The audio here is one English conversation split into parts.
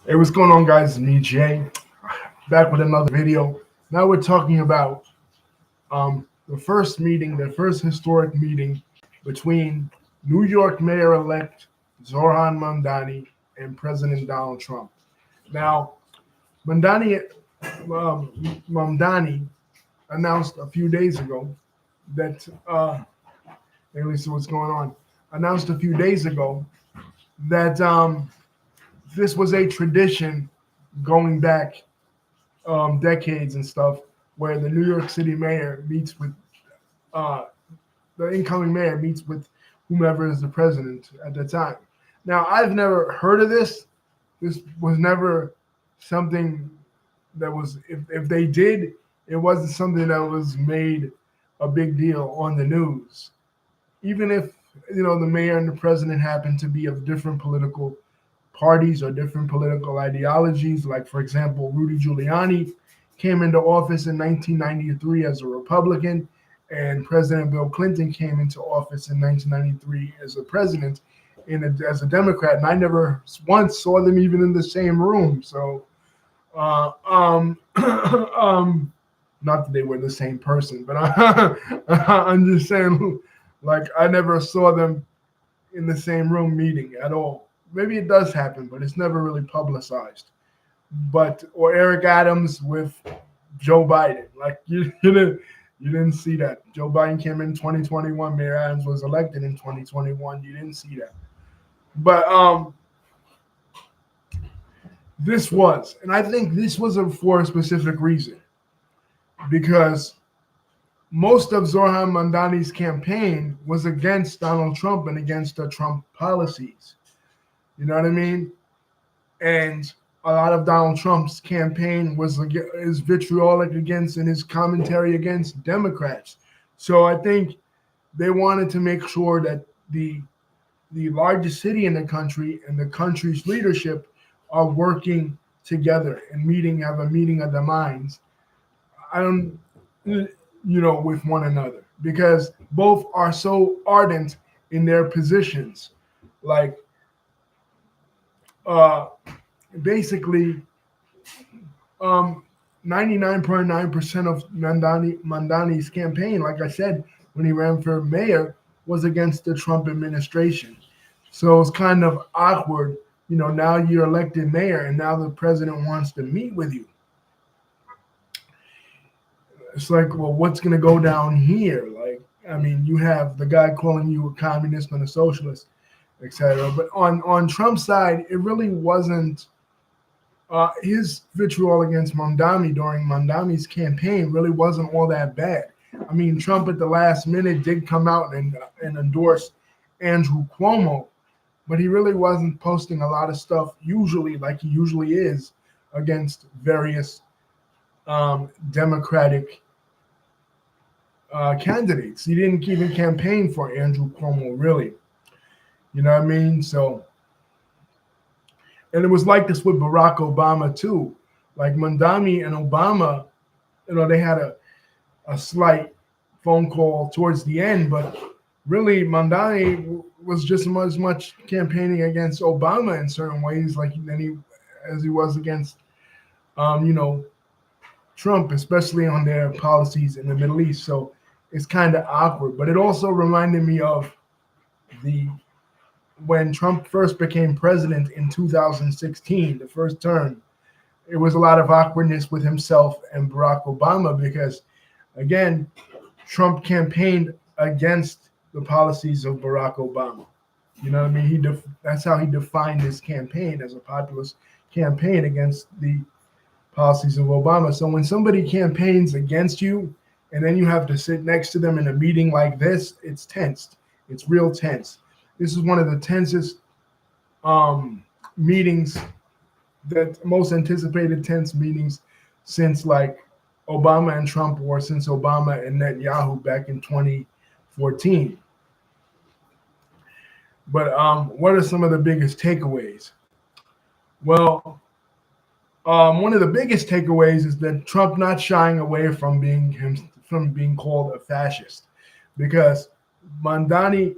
Hey, what's going on, guys? It's me, Jay, back with another video. Now we're talking about the first historic meeting between New York Mayor-elect Zoran Mamdani and President Donald Trump. Now, Mamdani, Mamdani announced a few days ago that, at least what's going on, announced a few days ago that this was a tradition going back decades and stuff, where the New York City mayor meets with uh, the incoming mayor meets with whomever is the president at the time. Now, I've never heard of this. This was never something that was, if they did, it wasn't something that was made a big deal on the news. Even if, the mayor and the president happen to be of different political parties or different political ideologies. Like, for example, Rudy Giuliani came into office in 1993 as a Republican, and President Bill Clinton came into office in 1993 as a president as a Democrat. And I never once saw them even in the same room. So, not that they were the same person, but I'm just saying, like, I never saw them in the same room meeting at all. Maybe it does happen, but it's never really publicized. Or Eric Adams with Joe Biden, like you didn't see that. Joe Biden came in 2021. Mayor Adams was elected in 2021. You didn't see that. But and I think this was for a specific reason, because most of Zoran Mamdani's campaign was against Donald Trump and against the Trump policies. You know what I mean? And a lot of Donald Trump's campaign is vitriolic against, and his commentary against, Democrats. So I think they wanted to make sure that the largest city in the country and the country's leadership are working together and have a meeting of the minds. With one another, because both are so ardent in their positions. Like, basically, 99.9% of Mamdani's campaign, like I said, when he ran for mayor, was against the Trump administration. So it's kind of awkward. Now you're elected mayor, and now the president wants to meet with you. It's like, well, what's going to go down here? Like, I mean, you have the guy calling you a communist and a socialist, etc. But on Trump's side, it really wasn't. His vitriol against Mamdani during Mamdani's campaign really wasn't all that bad. I mean, Trump at the last minute did come out and endorse Andrew Cuomo, but he really wasn't posting a lot of stuff usually, like he usually is, against various Democratic candidates. He didn't even campaign for Andrew Cuomo, really. You know what I mean? So, and it was like this with Barack Obama too. Like, Mamdani and Obama, they had a slight phone call towards the end, but really Mamdani was just as much campaigning against Obama in certain ways, as he was against, Trump, especially on their policies in the Middle East. So it's kind of awkward. But it also reminded me of when Trump first became president in 2016, the first term. It was a lot of awkwardness with himself and Barack Obama because, again, Trump campaigned against the policies of Barack Obama. You know what I mean? That's how he defined his campaign, as a populist campaign against the policies of Obama. So when somebody campaigns against you and then you have to sit next to them in a meeting like this, it's tense. It's real tense. This is one of the tensest meetings, that most anticipated tense meetings since Obama and Trump, or since Obama and Netanyahu back in 2014. But what are some of the biggest takeaways? Well, one of the biggest takeaways is that Trump not shying away from being called a fascist, because Mamdani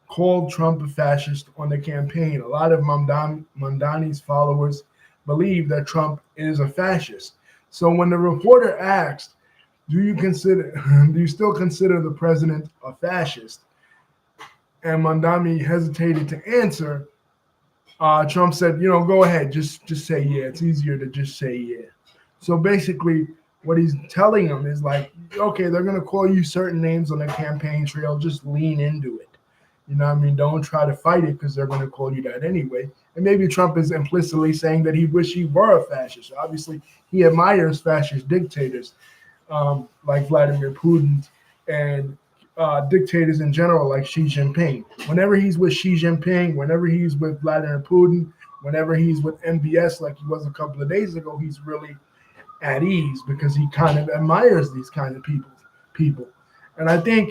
called Trump a fascist on the campaign. A lot of Mamdani's followers believe that Trump is a fascist. So when the reporter asked, "Do you consider, do you still consider the president a fascist?" and Mamdani hesitated to answer, Trump said, "Go ahead, just say yeah. It's easier to just say yeah." So basically, what he's telling them is like, okay, they're gonna call you certain names on the campaign trail. Just lean into it. You know what I mean? Don't try to fight it because they're gonna call you that anyway. And maybe Trump is implicitly saying that he wish he were a fascist. Obviously, he admires fascist dictators like Vladimir Putin and dictators in general like Xi Jinping. Whenever he's with Xi Jinping, whenever he's with Vladimir Putin, whenever he's with MBS like he was a couple of days ago, he's really at ease because he kind of admires these kind of people. And I think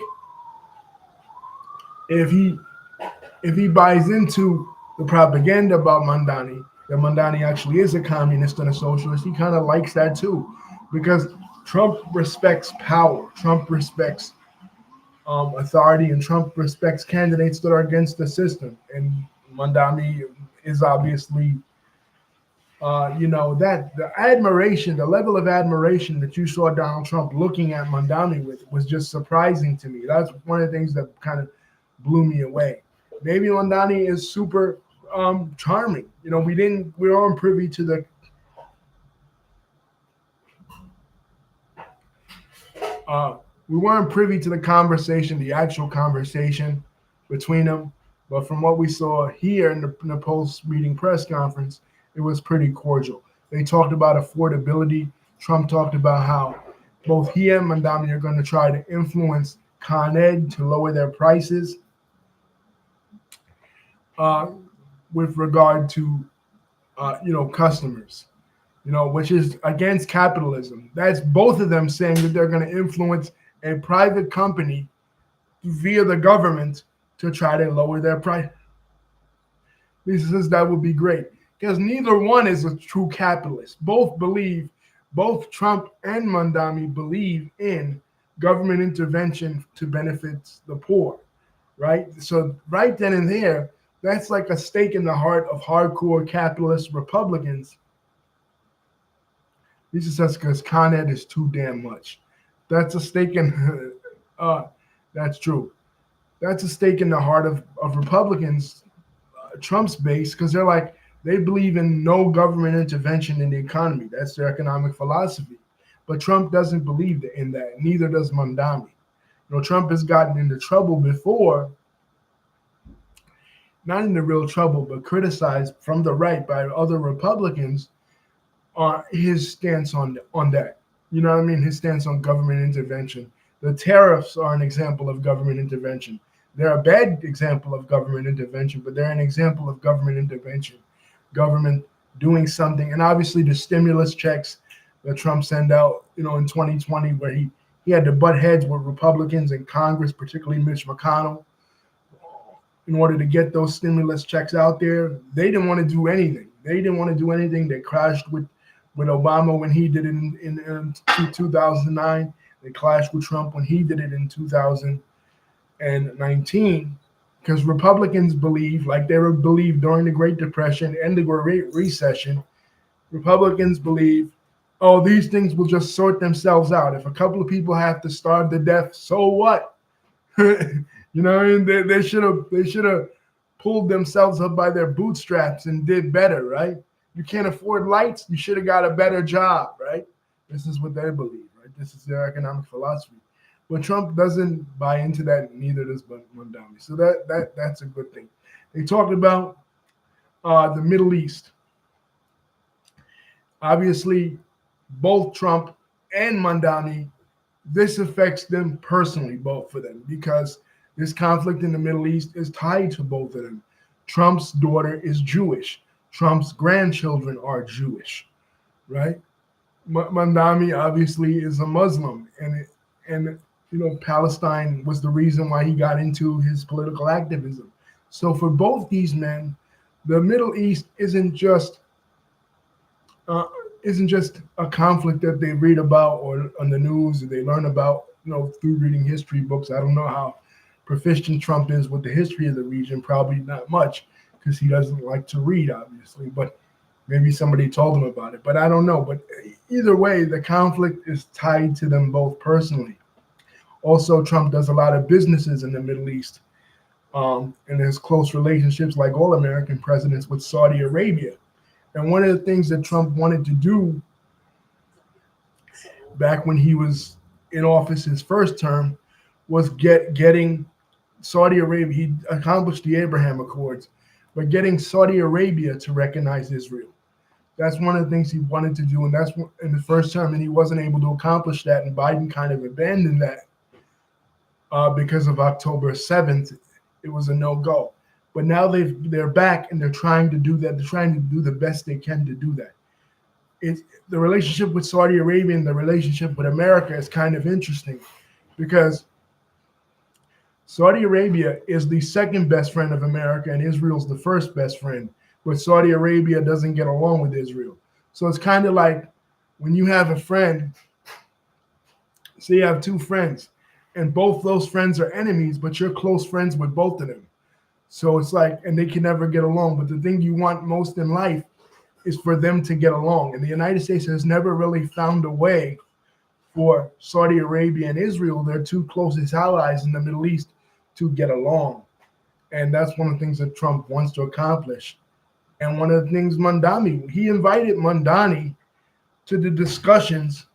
if he buys into the propaganda about Mamdani, that Mamdani actually is a communist and a socialist, he kind of likes that too, because Trump respects power, Trump respects authority, and Trump respects candidates that are against the system. And Mamdani is obviously, that the admiration, the level of admiration that you saw Donald Trump looking at Mamdani with was just surprising to me. That's one of the things that kind of blew me away. Maybe Mamdani is super charming. We weren't privy to the conversation, the actual conversation between them. But from what we saw here in the post-meeting press conference, it was pretty cordial. They talked about affordability. Trump talked about how both he and Mamdani are going to try to influence Con Ed to lower their prices with regard to, customers, which is against capitalism. That's both of them saying that they're going to influence a private company via the government to try to lower their price. He says that would be great because neither one is a true capitalist. Both Trump and Mamdani believe in government intervention to benefit the poor, right? So right then and there, that's like a stake in the heart of hardcore capitalist Republicans. This is just because Con Ed is too damn much. That's a stake in, that's true. That's a stake in the heart of Republicans, Trump's base, because they believe in no government intervention in the economy. That's their economic philosophy. But Trump doesn't believe in that. Neither does Mamdani. Trump has gotten into trouble before, not into real trouble, but criticized from the right by other Republicans his stance on that. You know what I mean? His stance on government intervention. The tariffs are an example of government intervention. They're a bad example of government intervention, but they're an example of government intervention. Government doing something. And obviously the stimulus checks that Trump sent out, in 2020, where he had to butt heads with Republicans in Congress, particularly Mitch McConnell, in order to get those stimulus checks out there. They didn't want to do anything. They clashed with Obama when he did it in 2009. They clashed with Trump when he did it in 2019, because Republicans believe, like they believed during the Great Depression and the Great Recession, Republicans believe, oh, these things will just sort themselves out. If a couple of people have to starve to death, so what? They should have pulled themselves up by their bootstraps and did better, right? You can't afford lights, you should have got a better job, right? This is what they believe, right? This is their economic philosophy. But Trump doesn't buy into that, neither does Mamdani. So that's a good thing. They talked about the Middle East. Obviously, both Trump and Mamdani, this affects them personally, both of them, because this conflict in the Middle East is tied to both of them. Trump's daughter is Jewish. Trump's grandchildren are Jewish, right? Mamdani obviously is a Muslim, and Palestine was the reason why he got into his political activism. So for both these men, the Middle East isn't just a conflict that they read about or on the news or they learn about, through reading history books. I don't know how proficient Trump is with the history of the region. Probably not much, because he doesn't like to read, obviously. But Maybe somebody told him about it, but I don't know. But either way, the conflict is tied to them both personally. Also, Trump does a lot of businesses in the Middle East, and has close relationships, like all American presidents, with Saudi Arabia. And one of the things that Trump wanted to do back when he was in office his first term was getting Saudi Arabia. He accomplished the Abraham Accords, but getting Saudi Arabia to recognize Israel. That's one of the things he wanted to do, and that's in the first term, and he wasn't able to accomplish that. And Biden kind of abandoned that because of October 7th. It was a no-go. But now they're back, and they're trying to do that. They're trying to do the best they can to do that. It's the relationship with Saudi Arabia and the relationship with America is kind of interesting, because Saudi Arabia is the second best friend of America, and Israel's the first best friend. But Saudi Arabia doesn't get along with Israel. So it's kind of like when you have a friend, say you have two friends, and both those friends are enemies, but you're close friends with both of them. So it's like, and they can never get along. But the thing you want most in life is for them to get along. And the United States has never really found a way for Saudi Arabia and Israel, their two closest allies in the Middle East, to get along. And that's one of the things that Trump wants to accomplish. And one of the things he invited Mamdani to the discussions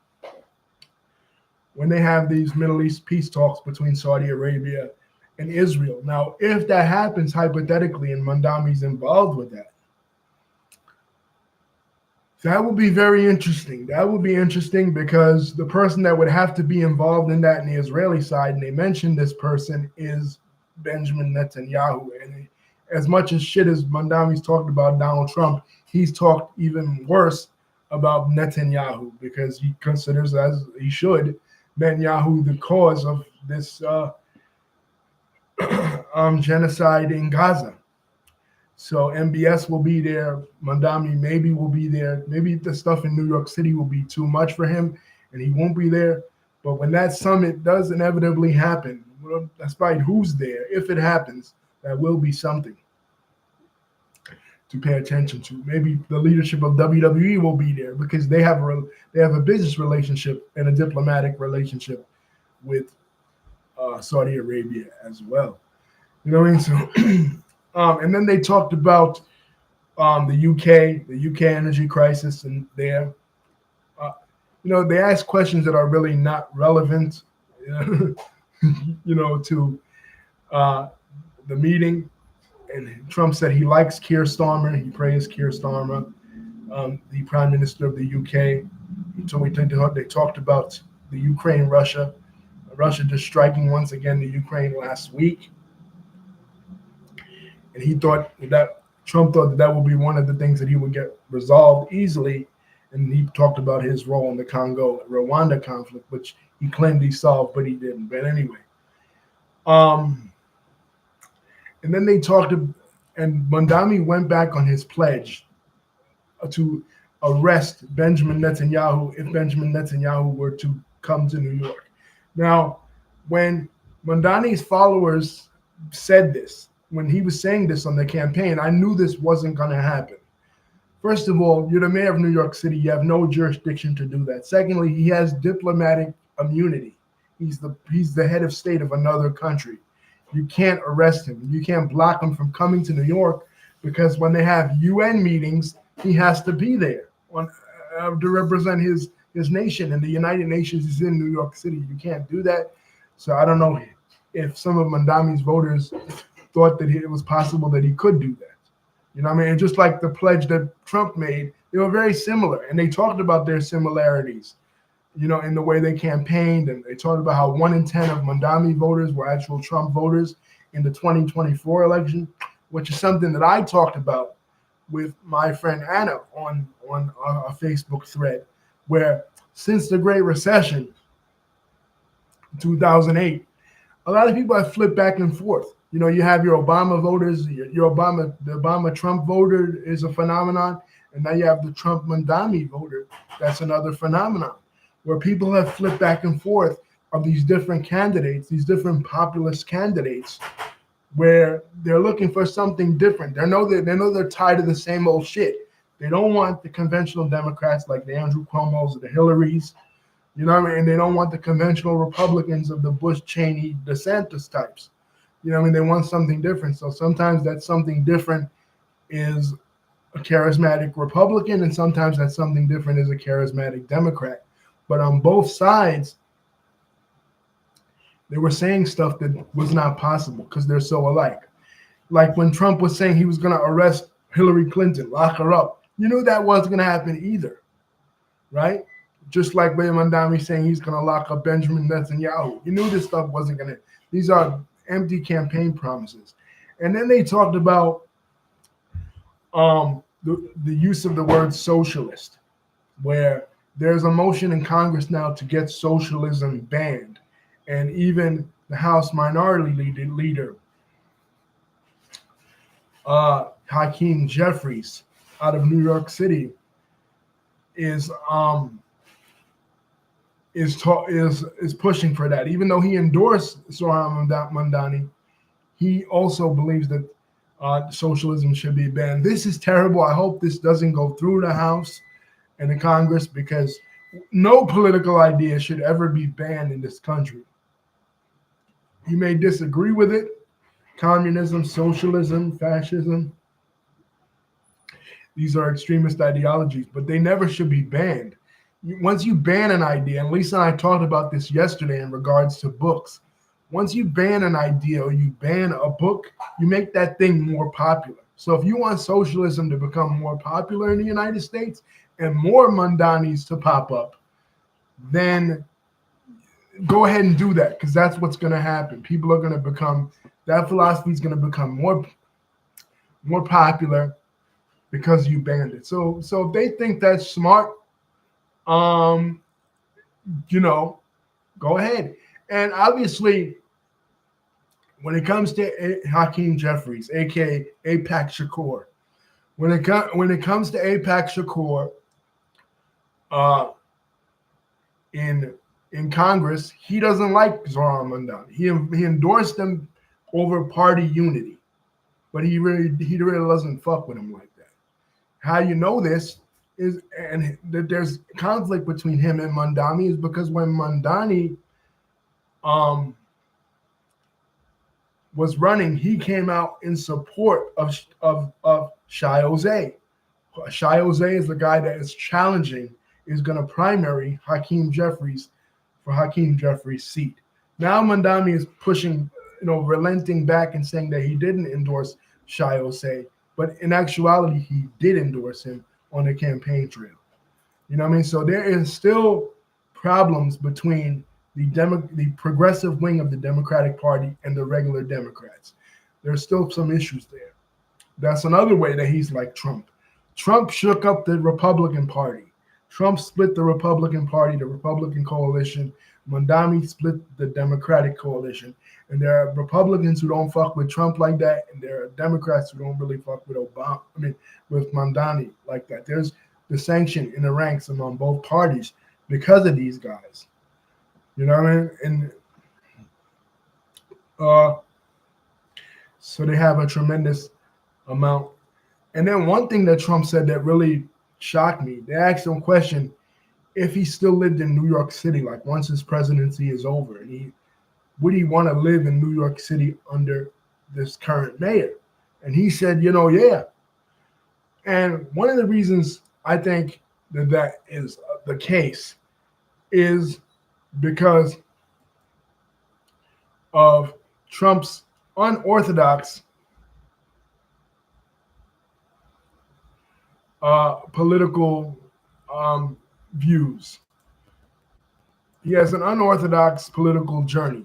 when they have these Middle East peace talks between Saudi Arabia and Israel. Now, if that happens hypothetically and Mamdani's involved with that, that would be very interesting. That would be interesting because the person that would have to be involved in that in the Israeli side, and they mentioned this person, is Benjamin Netanyahu. And as much as shit as Mamdani's talked about Donald Trump, he's talked even worse about Netanyahu because he considers, as he should, Netanyahu the cause of this genocide in Gaza. So MBS will be there. Mamdani maybe will be there. Maybe the stuff in New York City will be too much for him, and he won't be there. But when that summit does inevitably happen, well, despite who's there, if it happens, that will be something to pay attention to. Maybe the leadership of WWE will be there because they have a business relationship and a diplomatic relationship with Saudi Arabia as well. You know what I mean? So, and then they talked about the UK energy crisis, and there, they ask questions that are really not relevant, to the meeting. And Trump said he likes Keir Starmer. He praised Keir Starmer, the Prime Minister of the UK. So they talked about the Russia just striking once again the Ukraine last week. And Trump thought that would be one of the things that he would get resolved easily. And he talked about his role in the Congo-Rwanda conflict, which he claimed he solved, but he didn't. But anyway. And then they talked, and Mamdani went back on his pledge to arrest Benjamin Netanyahu if Benjamin Netanyahu were to come to New York. Now, when Mamdani's followers said this, when he was saying this on the campaign, I knew this wasn't going to happen. First of all, you're the mayor of New York City. You have no jurisdiction to do that. Secondly, he has diplomatic immunity. He's the head of state of another country. You can't arrest him. You can't block him from coming to New York because when they have UN meetings, he has to be there to represent his nation. And the United Nations is in New York City. You can't do that. So I don't know if some of Mamdani's voters thought that it was possible that he could do that. You know what I mean? And just like the pledge that Trump made, they were very similar. And they talked about their similarities, in the way they campaigned. And they talked about how 1 in 10 of Mamdani voters were actual Trump voters in the 2024 election, which is something that I talked about with my friend Anna on a Facebook thread, where since the Great Recession, 2008, a lot of people have flipped back and forth. You have your Obama voters, the Obama-Trump voter is a phenomenon, and now you have the Trump-Mamdani voter. That's another phenomenon, where people have flipped back and forth of these different candidates, these different populist candidates, where they're looking for something different. They know they're tired of the same old shit. They don't want the conventional Democrats like the Andrew Cuomo's or the Hillarys. You know what I mean? And they don't want the conventional Republicans of the Bush, Cheney, DeSantis types. You know what I mean? They want something different. So sometimes that something different is a charismatic Republican, and sometimes that something different is a charismatic Democrat. But on both sides, they were saying stuff that was not possible because they're so alike. Like when Trump was saying he was going to arrest Hillary Clinton, lock her up, you knew that wasn't going to happen either, right? Just like Mamdani saying he's going to lock up Benjamin Netanyahu. You knew this stuff wasn't going to. These are empty campaign promises. And then they talked about the use of the word socialist, where there's a motion in Congress now to get socialism banned. And even the House Minority Leader, Hakeem Jeffries out of New York City, is pushing for that. Even though he endorsed Zohran Mamdani, he also believes that socialism should be banned. This is terrible. I hope this doesn't go through the House and the Congress, because no political idea should ever be banned in this country. You may disagree with it. Communism, socialism, fascism, these are extremist ideologies, but they never should be banned. Once you ban an idea, and Lisa and I talked about this yesterday in regards to books, once you ban an idea or you ban a book, you make that thing more popular. So if you want socialism to become more popular in the United States and more Mamdanis to pop up, then go ahead and do that, because that's what's going to happen. People are going to become, that philosophy is going to become more popular because you banned it. So if they think that's smart, go ahead. And obviously, when it comes to Hakeem Jeffries, aka AIPAC Shakur, when it comes to AIPAC Shakur, in Congress, he doesn't like Zohran Mamdani. He endorsed him over party unity, but he really doesn't fuck with him like that. How you know this is, and that there's conflict between him and Mamdani, is because when Mamdani was running, he came out in support of Shai Ozay. Shai Ozay is the guy that is challenging, is going to primary Hakeem Jeffries for Hakeem Jeffries' seat. Now Mamdani is pushing, relenting back and saying that he didn't endorse Shai Ozay, but in actuality, he did endorse him on the campaign trail. You know what I mean? So there is still problems between the progressive wing of the Democratic Party and the regular Democrats. There's still some issues there. That's another way that he's like Trump. Trump shook up the Republican Party. Trump split the Republican Party, the Republican coalition. Mamdani split the Democratic coalition. And there are Republicans who don't fuck with Trump like that, and there are Democrats who don't really fuck with with Mamdani like that. There's dissension in the ranks among both parties because of these guys. You know what I mean? And so they have a tremendous amount. And then one thing that Trump said that really shocked me, they asked him a question if he still lived in New York City, like once his presidency is over, and would he want to live in New York City under this current mayor? And he said, yeah. And one of the reasons I think that is the case is because of Trump's unorthodox political views. He has an unorthodox political journey.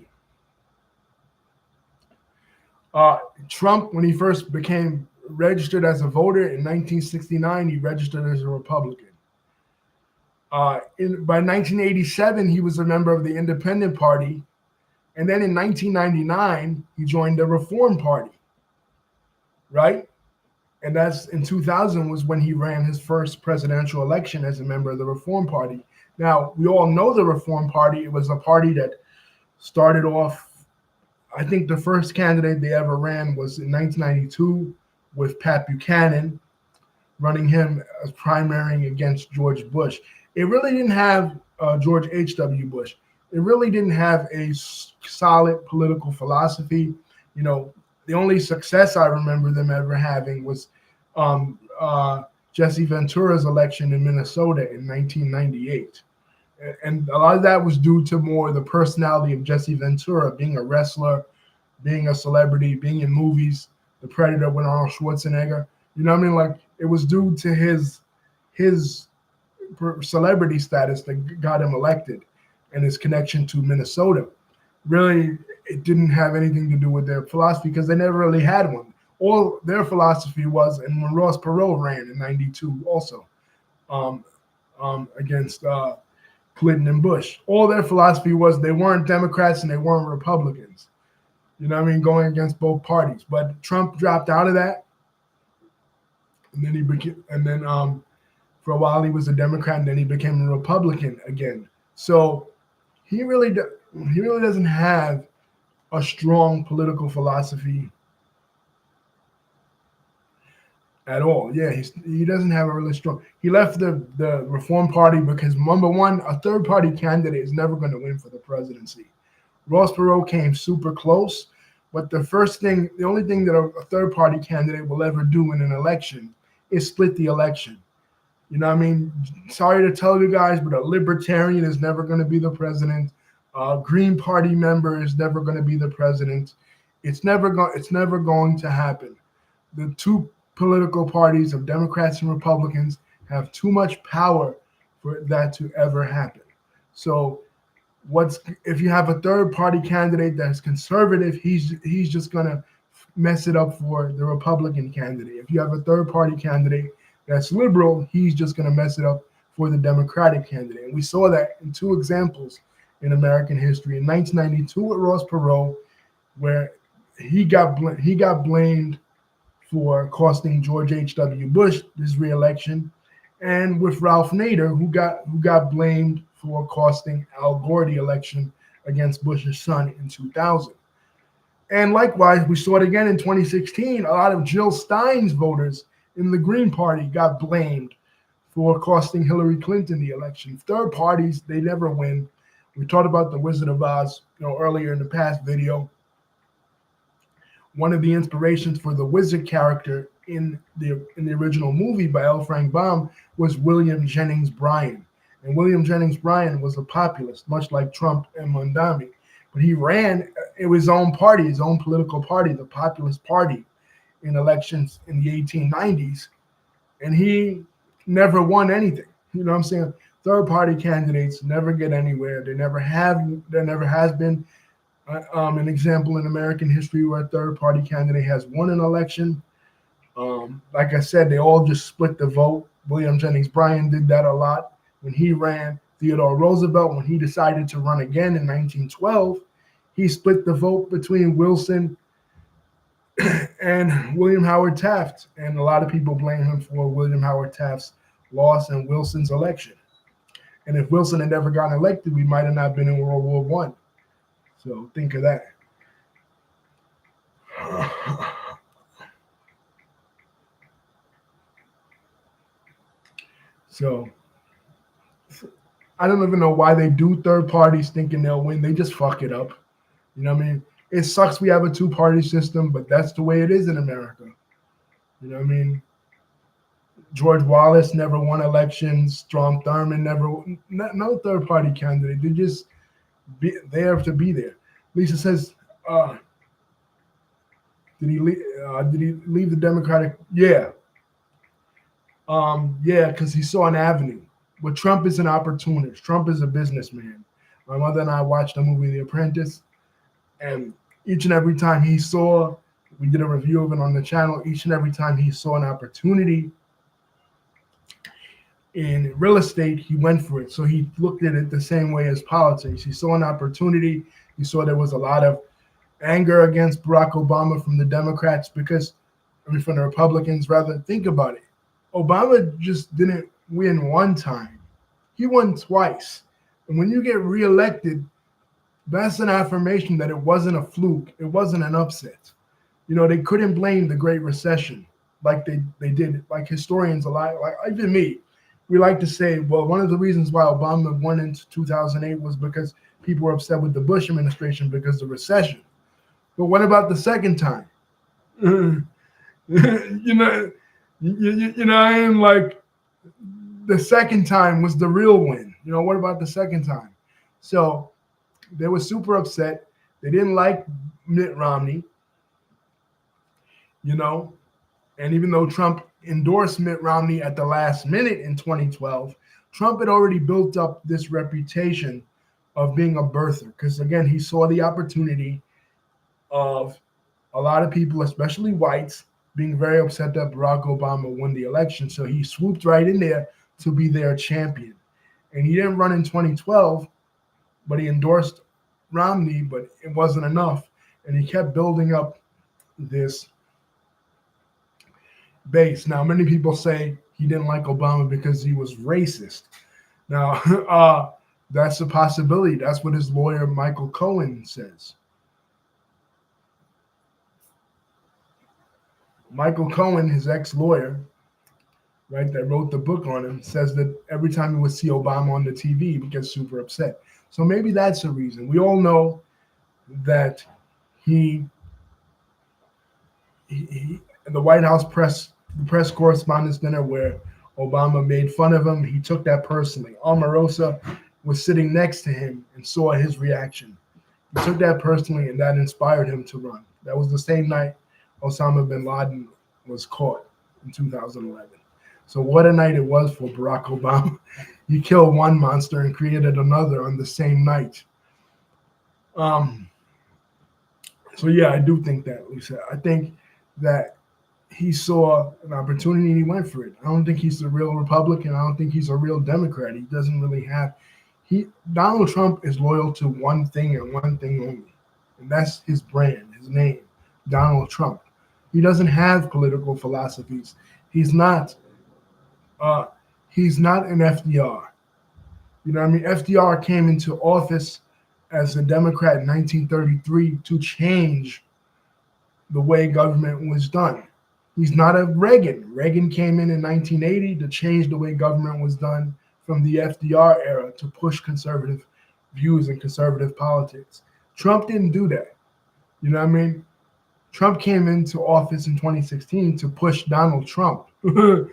Trump, when he first became registered as a voter in 1969, he registered as a Republican. By 1987, he was a member of the Independent Party. And then in 1999, he joined the Reform Party, right? And that's in 2000 was when he ran his first presidential election as a member of the Reform Party. Now, we all know the Reform Party. It was a party that started off, I think the first candidate they ever ran was in 1992 with Pat Buchanan running him as primarying against George Bush. It really didn't have George H.W. Bush. It really didn't have a solid political philosophy. You know, the only success I remember them ever having was um, Jesse Ventura's election in Minnesota in 1998. And a lot of that was due to more the personality of Jesse Ventura, being a wrestler, being a celebrity, being in movies, The Predator with Arnold Schwarzenegger. You know what I mean? Like, it was due to his celebrity status that got him elected, and his connection to Minnesota. Really, it didn't have anything to do with their philosophy because they never really had one. All their philosophy was, and when Ross Perot ran in '92 also um, against Clinton and Bush, all their philosophy was they weren't Democrats and they weren't Republicans. You know what I mean? Going against both parties. But Trump dropped out of that, and then he became, and then for a while he was a Democrat, and then he became a Republican again. So he really doesn't have a strong political philosophy at all. Yeah, he doesn't have a really strong. He left the Reform Party because, number one, a third party candidate is never going to win for the presidency. Ross Perot came super close, but the only thing that a third party candidate will ever do in an election is split the election. You know what I mean? Sorry to tell you guys, but a libertarian is never going to be the president. A Green Party member is never going to be the president. It's never going to happen. The two political parties of Democrats and Republicans have too much power for that to ever happen. So if you have a third party candidate that's conservative, he's just going to mess it up for the Republican candidate. If you have a third party candidate that's liberal, he's just going to mess it up for the Democratic candidate. And we saw that in two examples in American history. In 1992 with Ross Perot, where he got blamed for costing George H.W. Bush his reelection, and with Ralph Nader, who got blamed for costing Al Gore the election against Bush's son in 2000. And likewise, we saw it again in 2016. A lot of Jill Stein's voters in the Green Party got blamed for costing Hillary Clinton the election. Third parties, they never win. We talked about the Wizard of Oz, earlier in the past video. One of the inspirations for the wizard character in the original movie by L. Frank Baum was William Jennings Bryan. And William Jennings Bryan was a populist, much like Trump and Mamdani. But he ran his own party, his own political party, the Populist Party, in elections in the 1890s. And he never won anything. You know what I'm saying? Third party candidates never get anywhere. There never has been an example in American history where a third party candidate has won an election. Like I said, they all just split the vote. William Jennings Bryan did that a lot when he ran. Theodore Roosevelt, when he decided to run again in 1912, he split the vote between Wilson and William Howard Taft. And a lot of people blame him for William Howard Taft's loss and Wilson's election. And if Wilson had never gotten elected, we might have not been in World War I. So think of that. So I don't even know why they do third parties thinking they'll win. They just fuck it up. You know what I mean? It sucks we have a two-party system, but that's the way it is in America. You know what I mean? George Wallace never won elections. Strom Thurmond no third-party candidate. They just there to be there. Lisa says, did he leave the Democratic? Yeah. Yeah, because he saw an avenue. But Trump is an opportunist. Trump is a businessman. My mother and I watched the movie The Apprentice, and each and every time we did a review of it on the channel, each and every time he saw an opportunity in real estate, he went for it. So he looked at it the same way as politics. He saw an opportunity. He saw there was a lot of anger against Barack Obama from the Democrats from the Republicans, rather. Think about it. Obama just didn't win one time. He won twice. And when you get reelected, that's an affirmation that it wasn't a fluke. It wasn't an upset. They couldn't blame the Great Recession. like they did, like historians a lot, like even me, we like to say, well, one of the reasons why Obama won in 2008 was because people were upset with the Bush administration because of the recession. But what about the second time? you know, I am like, the second time was the real win. What about the second time? So they were super upset. They didn't like Mitt Romney, you know, and even though Trump endorsed Mitt Romney at the last minute in 2012, Trump had already built up this reputation of being a birther because, again, he saw the opportunity of a lot of people, especially whites, being very upset that Barack Obama won the election. So he swooped right in there to be their champion. And he didn't run in 2012, but he endorsed Romney, but it wasn't enough. And he kept building up this base. Now, many people say he didn't like Obama because he was racist. Now, that's a possibility. That's what his lawyer, Michael Cohen, says. Michael Cohen, his ex-lawyer, right, that wrote the book on him, says that every time he would see Obama on the TV, he would get super upset. So maybe that's the reason. We all know that the White House press correspondence dinner where Obama made fun of him, he took that personally. Omarosa was sitting next to him and saw his reaction. He took that personally, and that inspired him to run. That was the same night Osama bin Laden was caught in 2011. So what a night it was for Barack Obama. He killed one monster and created another on the same night. So yeah, I do think that, Lisa. I think that he saw an opportunity and he went for it. I don't think he's a real Republican. I don't think he's a real Democrat. He doesn't really have. Donald Trump is loyal to one thing and one thing only, and that's his brand, his name, Donald Trump. He doesn't have political philosophies. He's not. He's not an FDR. You know what I mean? FDR came into office as a Democrat in 1933 to change the way government was done. He's not a Reagan. Reagan came in 1980 to change the way government was done from the FDR era to push conservative views and conservative politics. Trump didn't do that. You know what I mean? Trump came into office in 2016 to push Donald Trump. To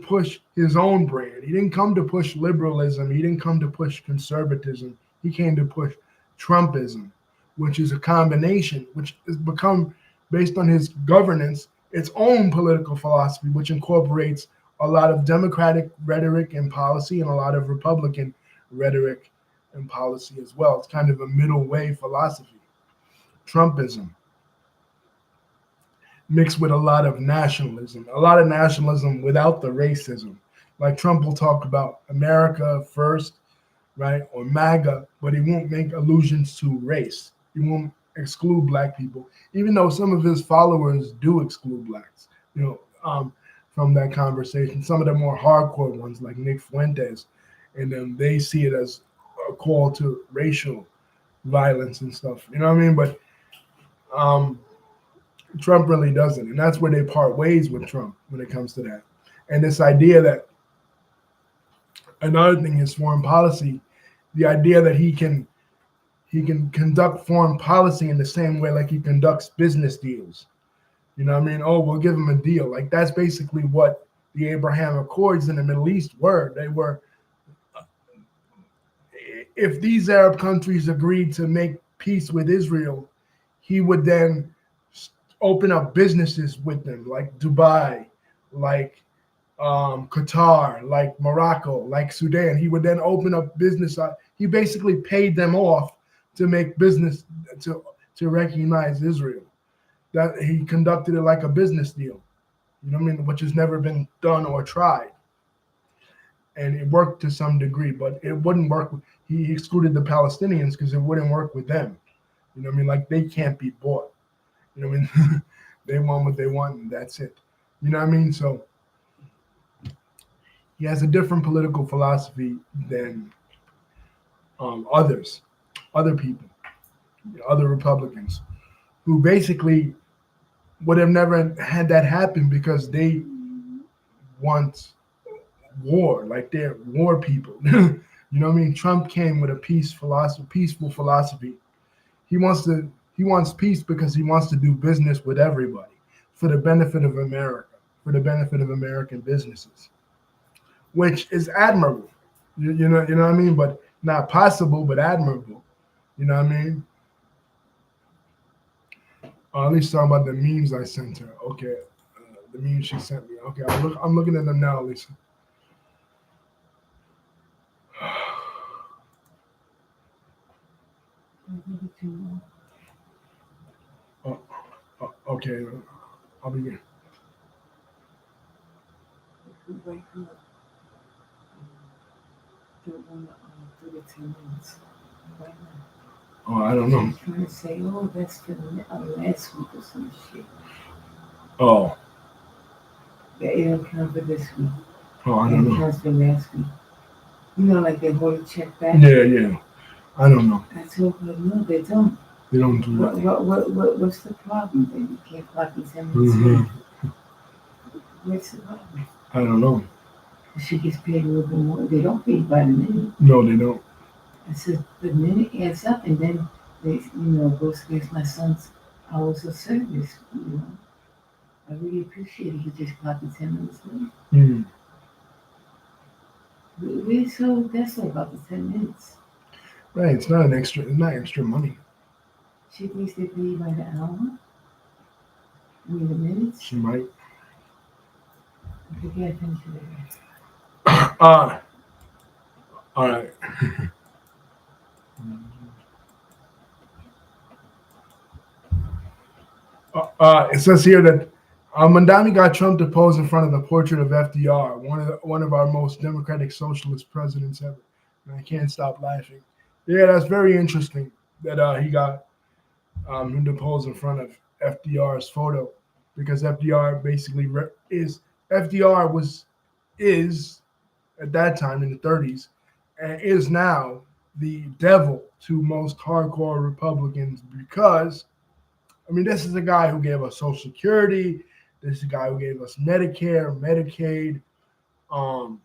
push his own brand. He didn't come to push liberalism. He didn't come to push conservatism. He came to push Trumpism, which is a combination, which has become, based on his governance, its own political philosophy, which incorporates a lot of Democratic rhetoric and policy and a lot of Republican rhetoric and policy as well. It's kind of a middle way philosophy. Trumpism mixed with a lot of nationalism without the racism. Like Trump will talk about America first, right, or MAGA, but he won't make allusions to race. He won't exclude black people, even though some of his followers do exclude blacks, from that conversation. Some of the more hardcore ones, like Nick Fuentes, and then they see it as a call to racial violence and stuff. You know what I mean? But Trump really doesn't, and that's where they part ways with Trump when it comes to that. And this idea that another thing is foreign policy, the idea that he can conduct foreign policy in the same way like he conducts business deals. You know what I mean? Oh, we'll give him a deal. Like that's basically what the Abraham Accords in the Middle East were. They were, if these Arab countries agreed to make peace with Israel, he would then open up businesses with them, like Dubai, like Qatar, like Morocco, like Sudan. He would then open up business. He basically paid them off to make business, to recognize Israel. That he conducted it like a business deal, you know what I mean, which has never been done or tried. And it worked to some degree, but it wouldn't work. He excluded the Palestinians because it wouldn't work with them. You know what I mean? Like they can't be bought. You know what I mean? They want what they want, and that's it. You know what I mean? So he has a different political philosophy than other people, other Republicans. who basically would have never had that happen because they want war, like they're war people. You know what I mean? Trump came with a peaceful philosophy. He wants to he wants peace because he wants to do business with everybody for the benefit of America, for the benefit of American businesses, which is admirable. You know what I mean? But not possible, but admirable. You know what I mean? At least talking about the memes I sent her. Okay, the memes she sent me. Okay, I'm looking at them now, Lisa. Oh, okay, I'll begin. Oh, I don't know. Trying to say, oh, that's for last week or some shit. Oh, That it don't count for this week. oh, I It don't know. counts for last week. You know, like they hold a check back. Yeah. I don't know. I told her, no, they don't. They don't do that. What's the problem? Then you can't clock in 10 minutes late. What's the problem? I don't know. She gets paid a little bit more. They don't pay by the minute. No, they don't. I said the minute adds up, and then they, goes against my son's hours of service. I really appreciate it. He just clocked in 10 minutes late. Mm. We're so desolate about the 10 minutes. Right. It's not extra money. She thinks they pay you by the hour. I mean the minutes. She might. I forget attention. All right. It says here that Mamdani got Trump to pose in front of the portrait of FDR, one of our most democratic socialist presidents ever. And I can't stop laughing. Yeah, that's very interesting that he got him to pose in front of FDR's photo, because FDR basically is at that time in the 30s and is now the devil to most hardcore Republicans, because I mean, this is a guy who gave us Social Security. This is a guy who gave us Medicare, Medicaid, um,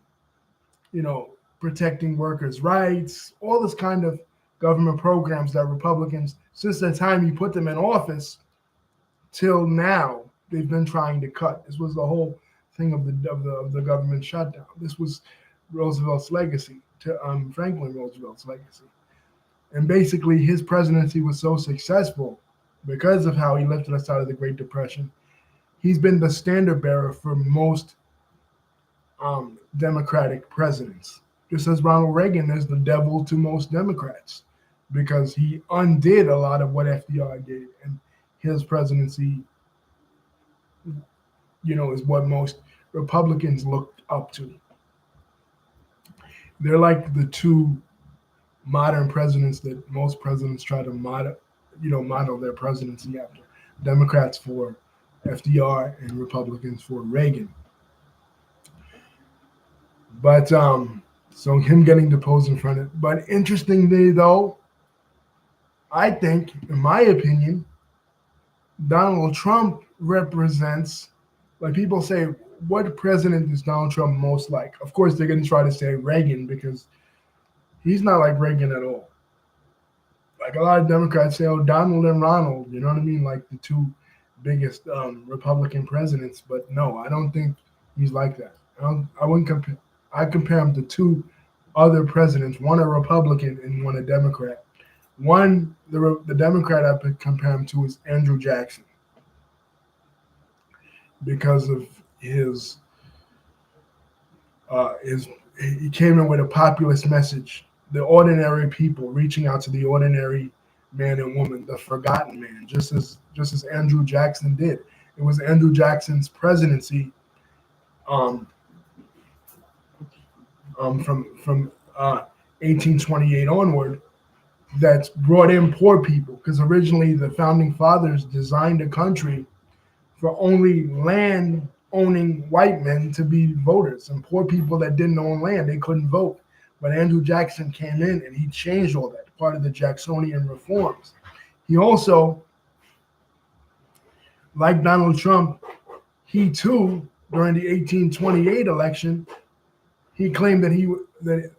protecting workers' rights, all this kind of government programs that Republicans, since the time he put them in office till now, they've been trying to cut. This was the whole thing of the government shutdown. This was Roosevelt's legacy, to Franklin Roosevelt's legacy. And basically, his presidency was so successful because of how he lifted us out of the Great Depression. He's been the standard bearer for most Democratic presidents. Just as Ronald Reagan is the devil to most Democrats, because he undid a lot of what FDR did, and his presidency, is what most Republicans looked up to. They're like the two modern presidents that most presidents try to model their presidency after. Democrats for FDR and Republicans for Reagan. But so him getting deposed in front of. But interestingly, though, I think, in my opinion, Donald Trump represents, like people say, what president is Donald Trump most like? Of course, they're going to try to say Reagan, because he's not like Reagan at all. Like a lot of Democrats say, oh, Donald and Ronald, you know what I mean? Like the two biggest Republican presidents. But no, I don't think he's like that. I wouldn't compare. I compare him to two other presidents, one a Republican and one a Democrat. One, the Democrat I compare him to is Andrew Jackson, because of he came in with a populist message, the ordinary people, reaching out to the ordinary man and woman, the forgotten man, just as Andrew Jackson did. It was Andrew Jackson's presidency from 1828 onward that's brought in poor people, because originally the founding fathers designed a country for only land owning white men to be voters, and poor people that didn't own land, they couldn't vote. But Andrew Jackson came in and he changed all that, part of the Jacksonian reforms. He also Like Donald Trump, he too, during the 1828 election, he claimed that in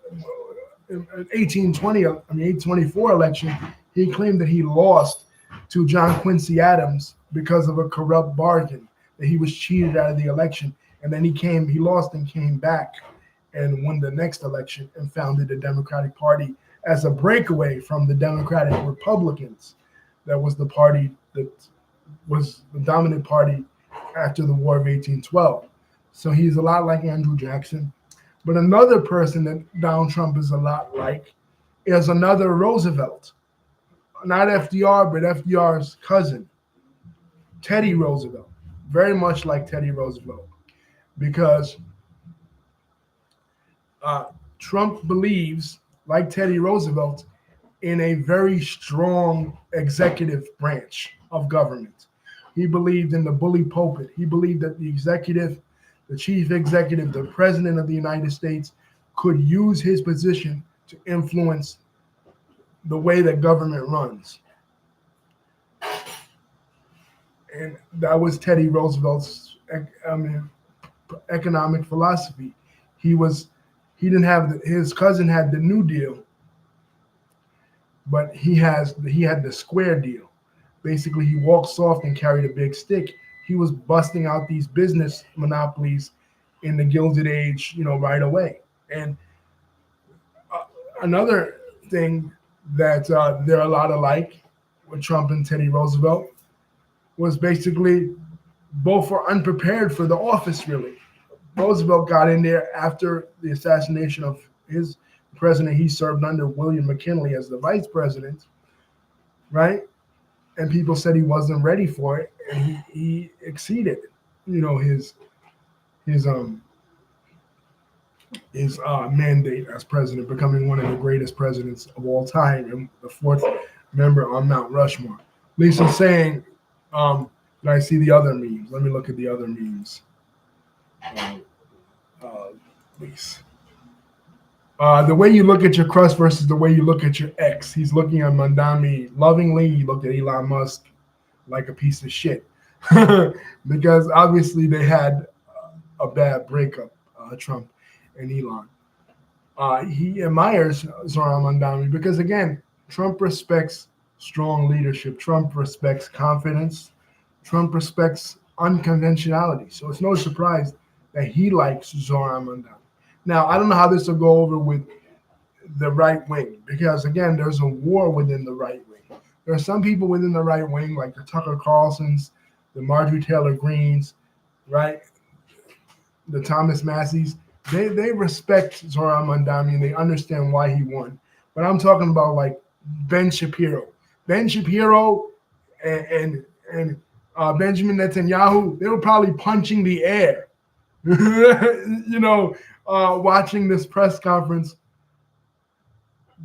1820, I mean 1824 election, he claimed that he lost to John Quincy Adams because of a corrupt bargain, that he was cheated out of the election, and then he lost and came back and won the next election and founded the Democratic Party as a breakaway from the Democratic Republicans. That was the party that was the dominant party after the War of 1812. So he's a lot like Andrew Jackson. But another person that Donald Trump is a lot like is another Roosevelt. Not FDR, but FDR's cousin, Teddy Roosevelt. Very much like Teddy Roosevelt. Because Trump believes, like Teddy Roosevelt, in a very strong executive branch of government. He believed in the bully pulpit. He believed that the executive, the chief executive, the president of the United States could use his position to influence the way that government runs. And that was Teddy Roosevelt's economic philosophy. He didn't have his cousin had the New Deal, but he had the Square Deal. Basically, he walked soft and carried a big stick. He was busting out these business monopolies in the Gilded Age, right away. And another thing that they're a lot alike with Trump and Teddy Roosevelt was basically both were unprepared for the office, really. Roosevelt got in there after the assassination of his president. He served under William McKinley as the vice president, right? And people said he wasn't ready for it, and he exceeded, his mandate as president, becoming one of the greatest presidents of all time and the fourth member on Mount Rushmore. Lisa's saying, that I see the other memes. Let me look at the other memes. Lisa. The way you look at your crush versus the way you look at your ex. He's looking at Mamdani lovingly. He looked at Elon Musk like a piece of shit. Because obviously they had a bad breakup, Trump and Elon. He admires Zohran Mamdani because, again, Trump respects strong leadership. Trump respects confidence. Trump respects unconventionality. So it's no surprise that he likes Zohran Mamdani. Now, I don't know how this will go over with the right wing because, again, there's a war within the right wing. There are some people within the right wing, like the Tucker Carlsons, the Marjorie Taylor Greens, right? The Thomas Masseys. They respect Zohran Mamdani and they understand why he won. But I'm talking about like Ben Shapiro. Ben Shapiro and Benjamin Netanyahu, they were probably punching the air, watching this press conference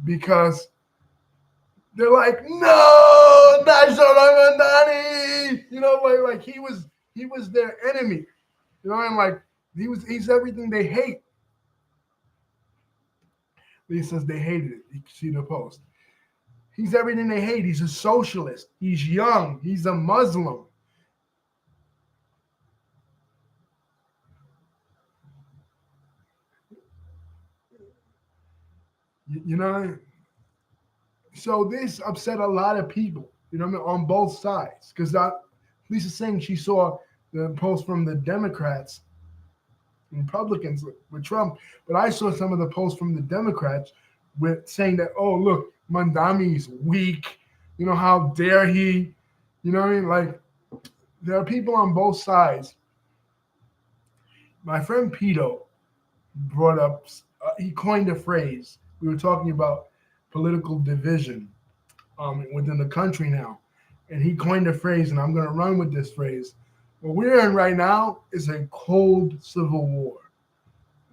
because they're like, no, not Zohran Mamdani. Like he was their enemy. And like he's everything they hate. He says they hated it. You can see the post. He's everything they hate. He's a socialist. He's young. He's a Muslim. So this upset a lot of people, on both sides. Because Lisa's saying she saw the post from the Democrats, Republicans with Trump, but I saw some of the posts from the Democrats with saying that, oh, look, Mamdani's weak. How dare he? Like, there are people on both sides. My friend Pito brought up, he coined a phrase. We were talking about political division within the country now. And he coined a phrase, and I'm going to run with this phrase. What we're in right now is a cold civil war.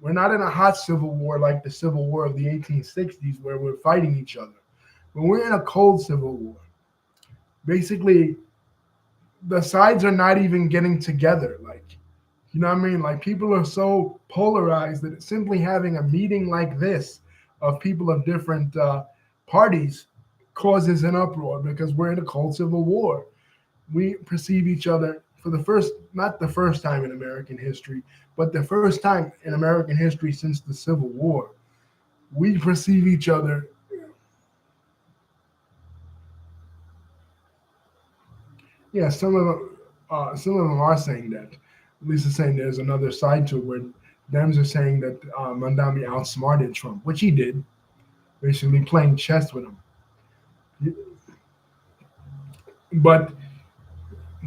We're not in a hot civil war like the Civil War of the 1860s where we're fighting each other. But we're in a cold civil war. Basically, the sides are not even getting together. Like, Like, people are so polarized that simply having a meeting like this of people of different parties causes an uproar because we're in a cold civil war. We perceive each other for the first, not the first time in American history, but the first time in American history since the Civil War. We perceive each other. Yeah, some of them are saying that. At least they're saying there's another side to it where Dems are saying that Mandami outsmarted Trump, which he did, basically playing chess with him. But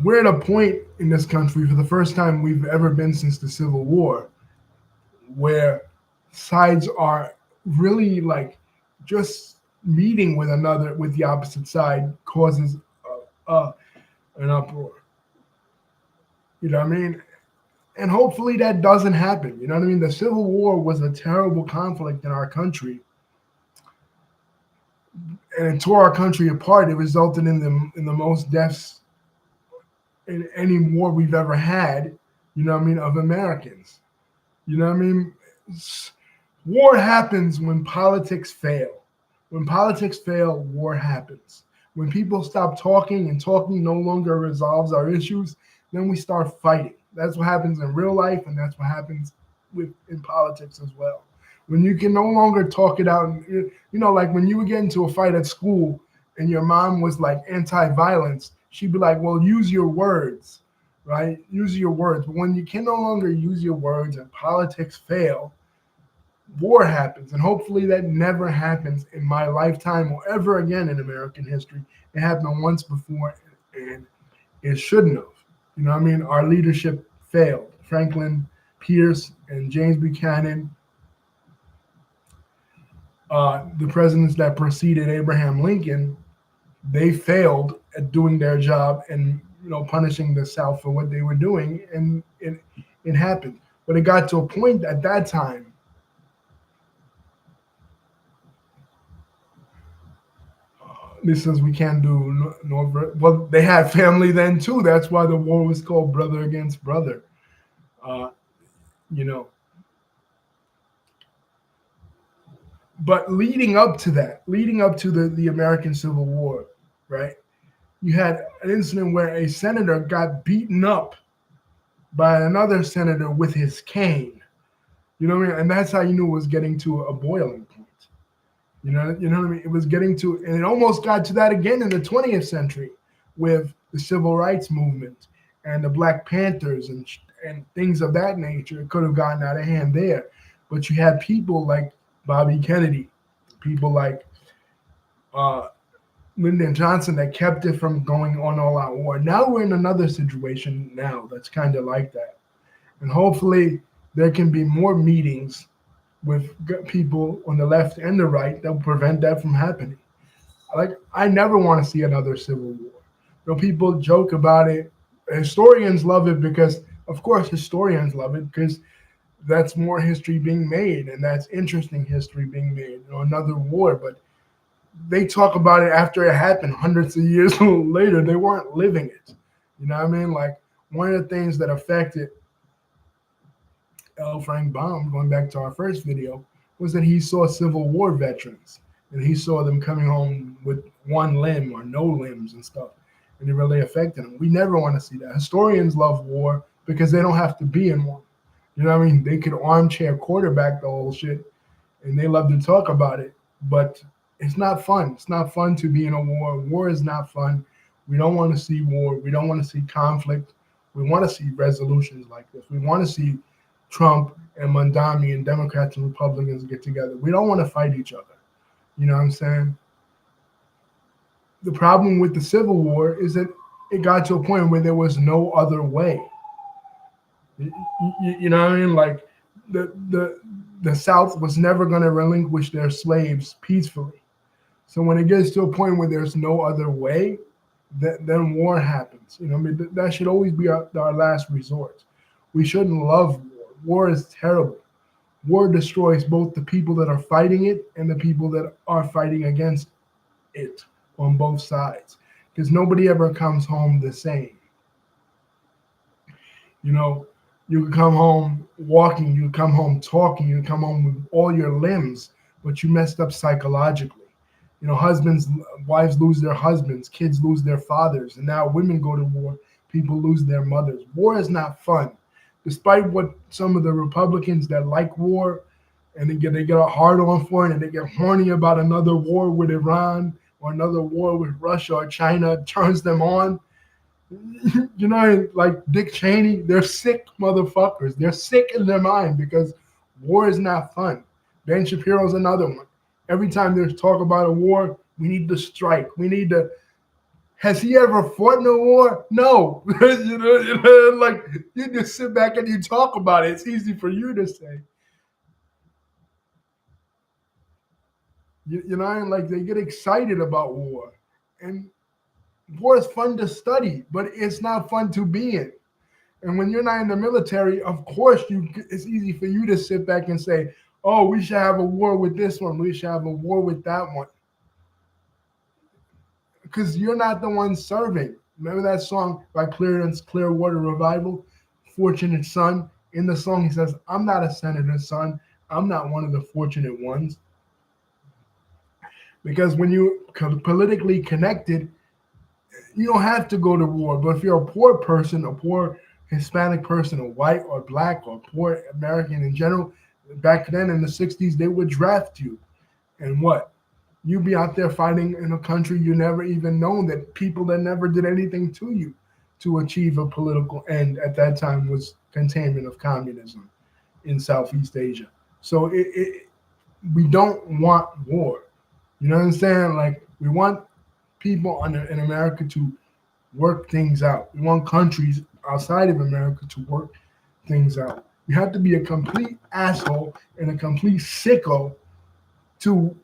we're at a point in this country for the first time we've ever been since the Civil War where sides are really like just meeting with another with the opposite side causes an uproar. You know what I mean? And hopefully that doesn't happen. You know what I mean? The Civil War was a terrible conflict in our country, and it tore our country apart. It resulted in the most deaths in any war we've ever had. You know what I mean? Of Americans. You know what I mean? War happens when politics fail. When politics fail, war happens. When people stop talking and talking no longer resolves our issues, then we start fighting. That's what happens in real life, and that's what happens in politics as well. When you can no longer talk it out, like when you would get into a fight at school and your mom was like anti-violence, she'd be like, "Well, use your words, right? Use your words." But when you can no longer use your words and politics fail, war happens, and hopefully that never happens in my lifetime or ever again in American history. It happened once before, and it shouldn't have. You know what I mean? Our leadership failed. Franklin Pierce and James Buchanan, the presidents that preceded Abraham Lincoln, they failed at doing their job and punishing the South for what they were doing, and it happened. But it got to a point at that time. This says we can't do well. They had family then too. That's why the war was called brother against brother. Uh, you know, but leading up to the American Civil War, right? You had an incident where a senator got beaten up by another senator with his cane. You know what I mean? And that's how you knew it was getting to a boiling point. You know what I mean? It was getting to, and it almost got to that again in the 20th century with the civil rights movement and the Black Panthers and things of that nature. It could have gotten out of hand there, but you had people like Bobby Kennedy, people like uh, Lyndon Johnson that kept it from going on all-out war. Now we're in another situation now that's kind of like that, and hopefully there can be more meetings with people on the left and the right that will prevent that from happening. Like, I never want to see another civil war. People joke about it. Historians love it because, of course, historians love it because that's more history being made and that's interesting history being made. Another war, but they talk about it after it happened hundreds of years later. They weren't living it. You know what I mean? Like, one of the things that affected L. Frank Baum, going back to our first video, was that he saw Civil War veterans and he saw them coming home with one limb or no limbs and stuff. And it really affected him. We never want to see that. Historians love war because they don't have to be in one. You know what I mean? They could armchair quarterback the whole shit and they love to talk about it. But it's not fun. It's not fun to be in a war. War is not fun. We don't want to see war. We don't want to see conflict. We want to see resolutions like this. We want to see Trump and Mamdani and Democrats and Republicans get together. We don't want to fight each other. You know what I'm saying? The problem with the Civil War is that it got to a point where there was no other way. You know what I mean? Like the South was never going to relinquish their slaves peacefully. So when it gets to a point where there's no other way, then war happens. I mean, that should always be our last resort. We shouldn't love war. War is terrible. War destroys both the people that are fighting it and the people that are fighting against it on both sides. Because nobody ever comes home the same. You can come home walking, you can come home talking, you can come home with all your limbs, but you messed up psychologically. You know, wives lose their husbands, kids lose their fathers, and now women go to war, people lose their mothers. War is not fun. Despite what some of the Republicans that like war and they get a hard on for it and they get horny about another war with Iran or another war with Russia or China turns them on. You know, like Dick Cheney, they're sick motherfuckers. They're sick in their mind because war is not fun. Ben Shapiro's another one. Every time there's talk about a war, we need to strike. We need to. Has he ever fought in a war? No. Like you just sit back and you talk about it. It's easy for you to say. You know, and like they get excited about war, and war is fun to study, but it's not fun to be in. And when you're not in the military, of course, it's easy for you to sit back and say, "Oh, we should have a war with this one. We should have a war with that one," because you're not the one serving. Remember that song by Clearwater Revival, "Fortunate Son." In the song, he says, "I'm not a senator's son. I'm not one of the fortunate ones." Because when you politically connected, you don't have to go to war. But if you're a poor person, a poor Hispanic person, or white or black or poor American in general, back then in the 60s, they would draft you. And what? You'd be out there fighting in a country you never even known, that people that never did anything to you to achieve a political end at that time was containment of communism in Southeast Asia. So we don't want war. You know what I'm saying? Like we want people in America to work things out. We want countries outside of America to work things out. You have to be a complete asshole and a complete sicko to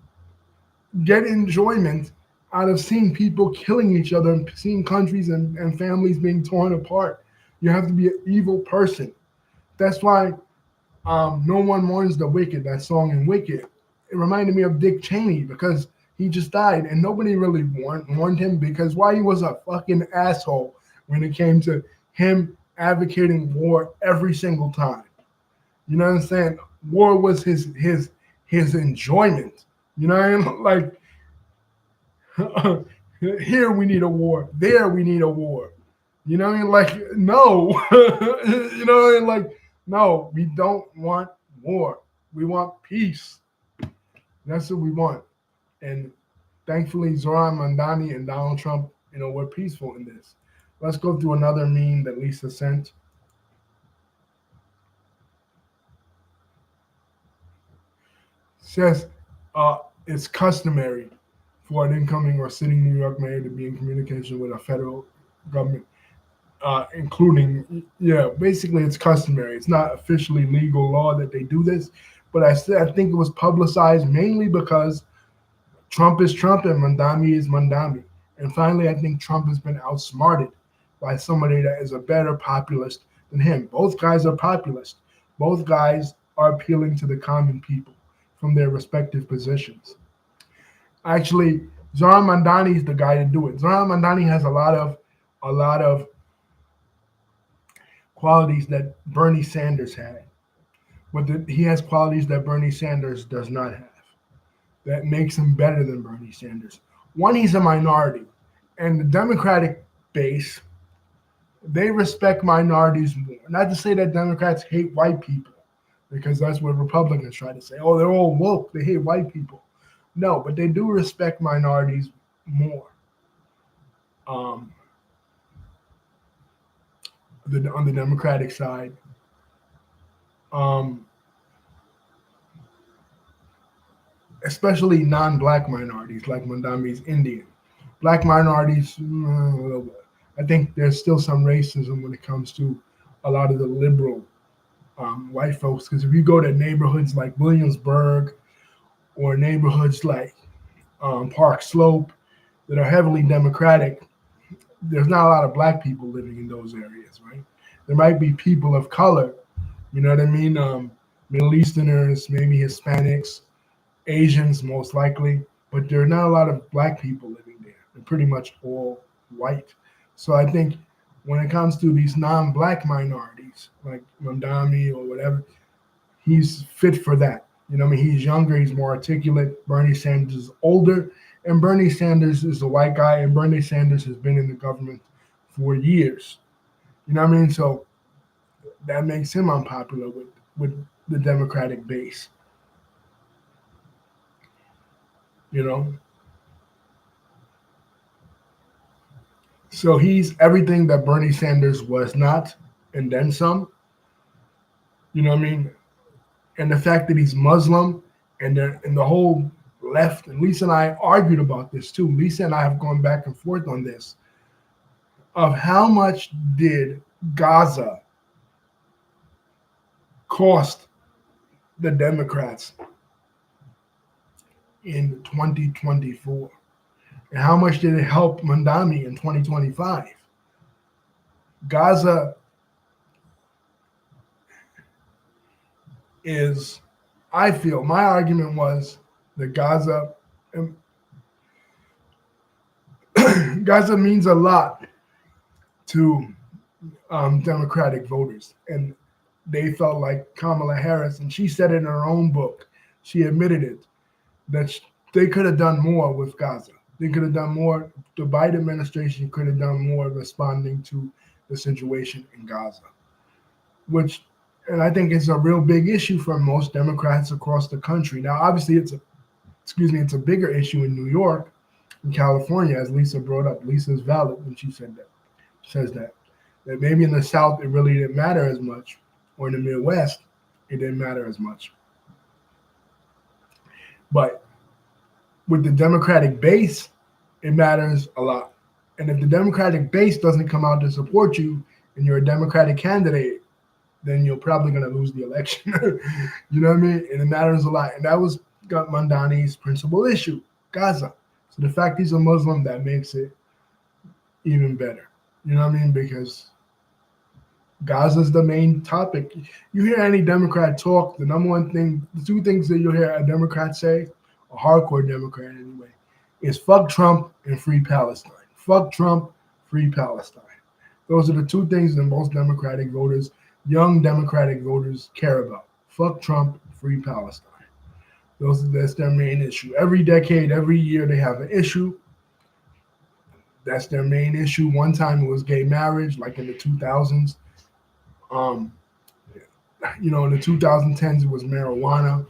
get enjoyment out of seeing people killing each other and seeing countries and families being torn apart. You have to be an evil person. That's why No One Mourns the Wicked, that song in Wicked, it reminded me of Dick Cheney because he just died and nobody really warned him because why, he was a fucking asshole when it came to him advocating war every single time. You know what I'm saying? War was his enjoyment. You know what I mean? Like here we need a war, there we need a war. You know what I mean? Like no, you know what I mean? Like no, we don't want war. We want peace. That's what we want. And thankfully, Zoran Mandani and Donald Trump, were peaceful in this. Let's go through another meme that Lisa sent. Says it's customary for an incoming or sitting New York mayor to be in communication with a federal government, including, basically it's customary. It's not officially legal law that they do this, but I think it was publicized mainly because Trump is Trump and Mamdani is Mamdani. And finally, I think Trump has been outsmarted by somebody that is a better populist than him. Both guys are populist. Both guys are appealing to the common people from their respective positions. Actually, Zoran Mamdani is the guy to do it. Zoran Mamdani has a lot of qualities that Bernie Sanders had, but he has qualities that Bernie Sanders does not have. That makes him better than Bernie Sanders. One, he's a minority, and the Democratic base, they respect minorities more. Not to say that Democrats hate white people, because that's what Republicans try to say. Oh, they're all woke, they hate white people. No, but they do respect minorities more. On the Democratic side, especially non-black minorities like Mandami's Indian. Black minorities, I think there's still some racism when it comes to a lot of the liberal white folks. Because if you go to neighborhoods like Williamsburg or neighborhoods like Park Slope that are heavily Democratic, there's not a lot of black people living in those areas, right? There might be people of color, you know what I mean? Middle Easterners, maybe Hispanics, Asians most likely, but there are not a lot of black people living there. They're pretty much all white. So I think when it comes to these non-black minorities, like Mamdani or whatever, he's fit for that. You know what I mean? He's younger, he's more articulate. Bernie Sanders is older, And Bernie Sanders is a white guy, and Bernie Sanders has been in the government for years. You know what I mean? So that makes him unpopular with the Democratic base. You know, so he's everything that Bernie Sanders was not, and then some. You know what I mean? And the fact that he's Muslim, and the whole left. And Lisa and I argued about this too. Lisa and I have gone back and forth on this of how much did Gaza cost the Democrats in 2024, and how much did it help Mamdani in 2025? Gaza is, I feel, my argument was that Gaza means a lot to Democratic voters, and they felt like Kamala Harris, and she said it in her own book, she admitted it, that they could have done more with Gaza. They could have done more. The Biden administration could have done more responding to the situation in Gaza, which, and I think it's a real big issue for most Democrats across the country. Now, obviously, it's a bigger issue in New York and California, as Lisa brought up. Lisa's valid when she says that maybe in the South it really didn't matter as much, or in the Midwest it didn't matter as much. But with the Democratic base, it matters a lot. And if the Democratic base doesn't come out to support you and you're a Democratic candidate, then you're probably going to lose the election. You know what I mean? And it matters a lot. And that was Mamdani's principal issue, Gaza. So the fact he's a Muslim, that makes it even better. You know what I mean? Because Gaza's the main topic. You hear any Democrat talk, the number one thing, the two things that you'll hear a Democrat say, a hardcore Democrat anyway, is fuck Trump and free Palestine. Fuck Trump, free Palestine. Those are the two things that most Democratic voters, young Democratic voters, care about. Fuck Trump, free Palestine. That's their main issue. Every decade, every year, they have an issue. That's their main issue. One time it was gay marriage, like in the 2000s. In the 2010s, it was marijuana.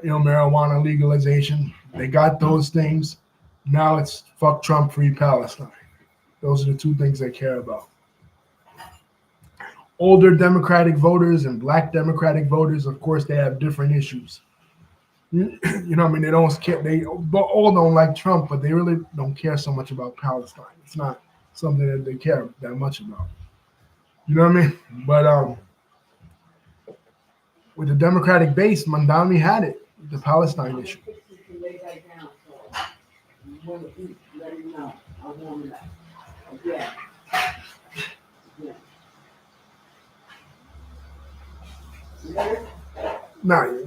Marijuana legalization. They got those things. Now it's fuck Trump, free Palestine. Those are the two things they care about. Older Democratic voters and black Democratic voters, of course, they have different issues. You know what I mean? They don't care. They all don't like Trump, but they really don't care so much about Palestine. It's not something that they care that much about. You know what I mean? But with the Democratic base, Mamdani had it, the Palestine issue.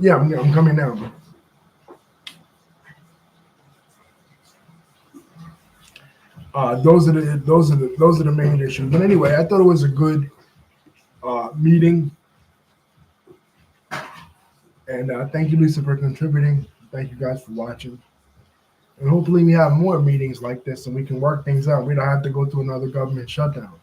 I'm coming down. Those are the main issues. But anyway, I thought it was a good meeting, and thank you, Lisa, for contributing. Thank you guys for watching, and hopefully we have more meetings like this, and we can work things out. We don't have to go through another government shutdown.